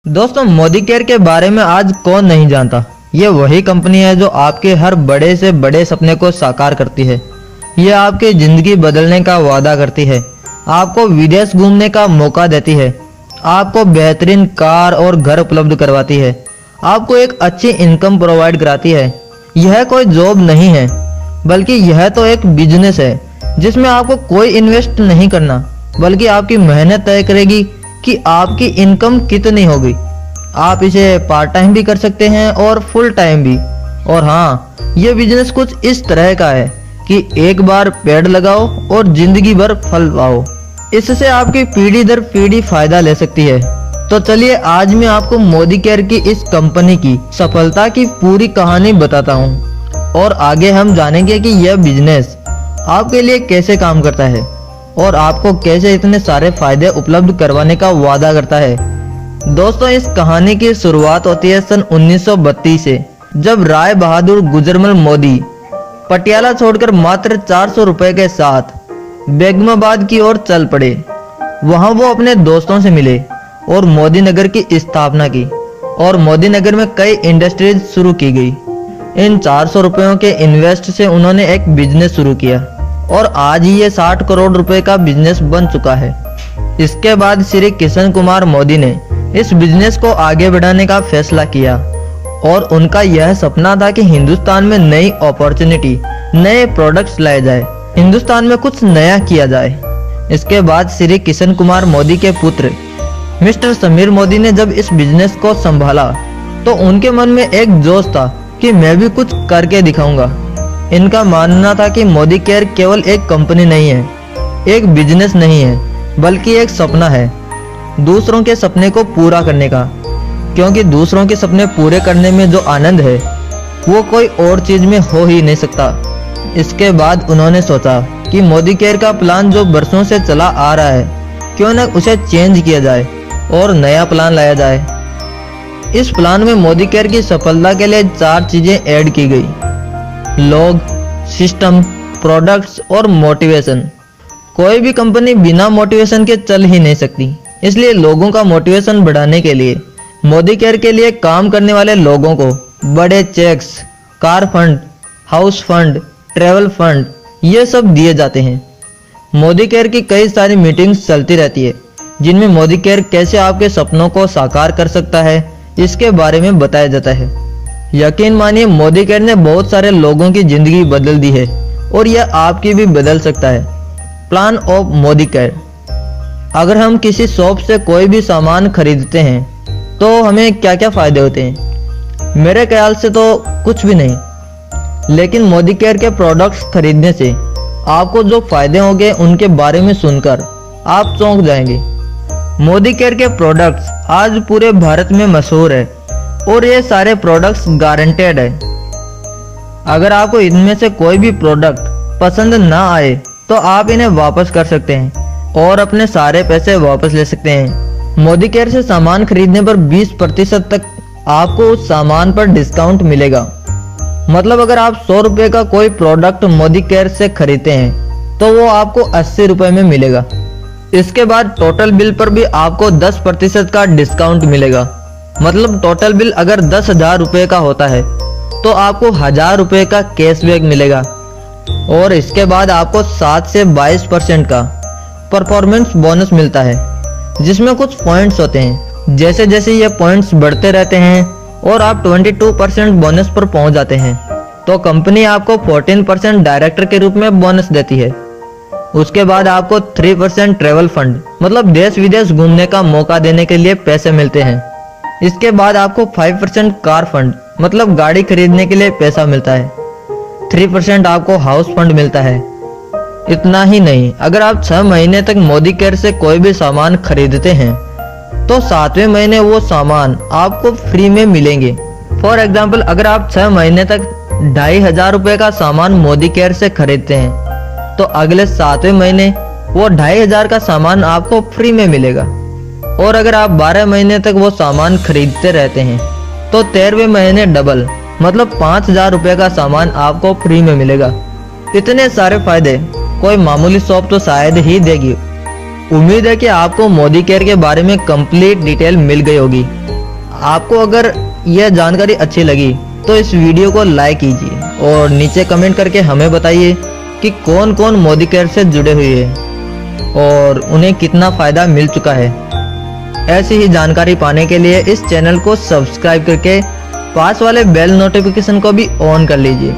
दोस्तों, मोदी केयर के बारे में आज कौन नहीं जानता। ये वही कंपनी है जो आपके हर बड़े से बड़े सपने को साकार करती है। ये आपकी जिंदगी बदलने का वादा करती है, आपको विदेश घूमने का मौका देती है, आपको बेहतरीन कार और घर उपलब्ध करवाती है, आपको एक अच्छी इनकम प्रोवाइड कराती है। यह कोई जॉब नहीं है, बल्कि यह तो एक बिजनेस है जिसमें आपको कोई इन्वेस्ट नहीं करना, बल्कि आपकी मेहनत तय करेगी कि आपकी इनकम कितनी होगी। आप इसे पार्ट टाइम भी कर सकते हैं और फुल टाइम भी। और हाँ, ये बिजनेस कुछ इस तरह का है कि एक बार पेड़ लगाओ और जिंदगी भर फल पाओ। इससे आपकी पीढ़ी दर पीढ़ी फायदा ले सकती है। तो चलिए आज मैं आपको मोदी केयर की इस कंपनी की सफलता की पूरी कहानी बताता हूँ और आगे हम जानेंगे कि यह बिजनेस आपके लिए कैसे काम करता है और आपको कैसे इतने सारे फायदे उपलब्ध करवाने का वादा करता है। दोस्तों, इस कहानी की शुरुआत होती है सन 1932 से, जब राय बहादुर गुजरमल मोदी पटियाला छोड़कर मात्र 400 रुपए के साथ बेगमाबाद की ओर चल पड़े। वहां वो अपने दोस्तों से मिले और मोदी नगर की स्थापना की और मोदी नगर में कई इंडस्ट्रीज शुरू की गई। इन 400 रुपयों के इन्वेस्ट से उन्होंने एक बिजनेस शुरू किया और आज ही ये 60 करोड़ रुपए का बिजनेस बन चुका है। इसके बाद श्री किशन कुमार मोदी ने इस बिजनेस को आगे बढ़ाने का फैसला किया और उनका यह सपना था कि हिंदुस्तान में नई अपॉर्चुनिटी, नए प्रोडक्ट्स लाए जाए, हिंदुस्तान में कुछ नया किया जाए। इसके बाद श्री किशन कुमार मोदी के पुत्र मिस्टर समीर मोदी ने जब इस बिजनेस को संभाला तो उनके मन में एक जोश था कि मैं भी कुछ करके दिखाऊंगा। इनका मानना था कि मोदी केयर केवल एक कंपनी नहीं है, एक बिजनेस नहीं है, बल्कि एक सपना है दूसरों के सपने को पूरा करने का। क्योंकि दूसरों के सपने पूरे करने में जो आनंद है वो कोई और चीज में हो ही नहीं सकता। इसके बाद उन्होंने सोचा कि मोदी केयर का प्लान जो बरसों से चला आ रहा है, क्यों न उसे चेंज किया जाए और नया प्लान लाया जाए। इस प्लान में मोदी केयर की सफलता के लिए 4 चीजें ऐड की गई: लोग, सिस्टम, प्रोडक्ट्स और मोटिवेशन। कोई भी कंपनी बिना मोटिवेशन के चल ही नहीं सकती, इसलिए लोगों का मोटिवेशन बढ़ाने के लिए मोदी केयर के लिए काम करने वाले लोगों को बड़े checks, car fund, house fund, travel fund ये सब दिए जाते हैं। मोदी केयर की कई सारी मीटिंग्स चलती रहती है जिनमें मोदी केयर कैसे आपके सपनों को साकार कर सकता है इसके बारे में बताया जाता है। यकीन मानिए, मोदी केयर ने बहुत सारे लोगों की जिंदगी बदल दी है और यह आपकी भी बदल सकता है। Plan of Modi care. अगर हम किसी शॉप से कोई भी सामान खरीदते हैं तो हमें क्या क्या फायदे होते हैं? मेरे ख्याल से तो कुछ भी नहीं, लेकिन मोदी केयर के प्रोडक्ट्स खरीदने से आपको जो फायदे होंगे उनके बारे में सुनकर आप चौंक जाएंगे। मोदी केयर के प्रोडक्ट्स आज पूरे भारत में मशहूर है और ये सारे प्रोडक्ट्स गारंटेड है। अगर आपको इनमें से कोई भी प्रोडक्ट पसंद ना आए तो आप इन्हें वापस कर सकते हैं और अपने सारे पैसे वापस ले सकते हैं। मोदी केयर से सामान खरीदने पर 20% तक आपको उस सामान पर डिस्काउंट मिलेगा। मतलब अगर आप 100 रुपए का कोई प्रोडक्ट मोदी केयर से खरीदते हैं तो वो आपको 80 रुपए में मिलेगा। इसके बाद टोटल बिल पर भी आपको 10% का डिस्काउंट मिलेगा। मतलब टोटल बिल अगर 10,000 रुपए का होता है तो आपको 1,000 रुपए का कैशबैक मिलेगा। और इसके बाद आपको 7 से 22% का परफॉर्मेंस बोनस मिलता है, जिसमें कुछ पॉइंट्स होते हैं। जैसे जैसे ये पॉइंट्स बढ़ते रहते हैं और आप 22% बोनस पर पहुंच जाते हैं तो कंपनी आपको 14% डायरेक्टर के रूप में बोनस देती है। उसके बाद आपको 3% ट्रेवल फंड, मतलब देश विदेश घूमने का मौका देने के लिए पैसे मिलते हैं। इसके बाद आपको 5% कार फंड, मतलब गाड़ी खरीदने के लिए पैसा मिलता है। 3% आपको हाउस फंड मिलता है। इतना ही नहीं, अगर आप 6 महीने तक मोदी केयर से कोई भी सामान खरीदते हैं तो 7वें महीने वो सामान आपको फ्री में मिलेंगे। फॉर एग्जाम्पल, अगर आप 6 महीने तक 2,500 रुपए का सामान मोदी केयर से खरीदते हैं तो अगले 7वें महीने वो 2,500 का सामान आपको फ्री में मिलेगा। और अगर आप 12 महीने तक वो सामान खरीदते रहते हैं तो 13वें महीने डबल, मतलब 5,000 रुपए का सामान आपको फ्री में मिलेगा। इतने सारे फायदे कोई मामूली शॉप तो शायद ही देगी। उम्मीद है कि आपको मोदी केयर के बारे में कंप्लीट डिटेल मिल गई होगी। आपको अगर यह जानकारी अच्छी लगी तो इस वीडियो को लाइक कीजिए और नीचे कमेंट करके हमें बताइए कि कौन कौन मोदी केयर से जुड़े हुए हैं और उन्हें कितना फायदा मिल चुका है। ऐसी ही जानकारी पाने के लिए इस चैनल को सब्सक्राइब करके पास वाले बेल नोटिफिकेशन को भी ऑन कर लीजिए।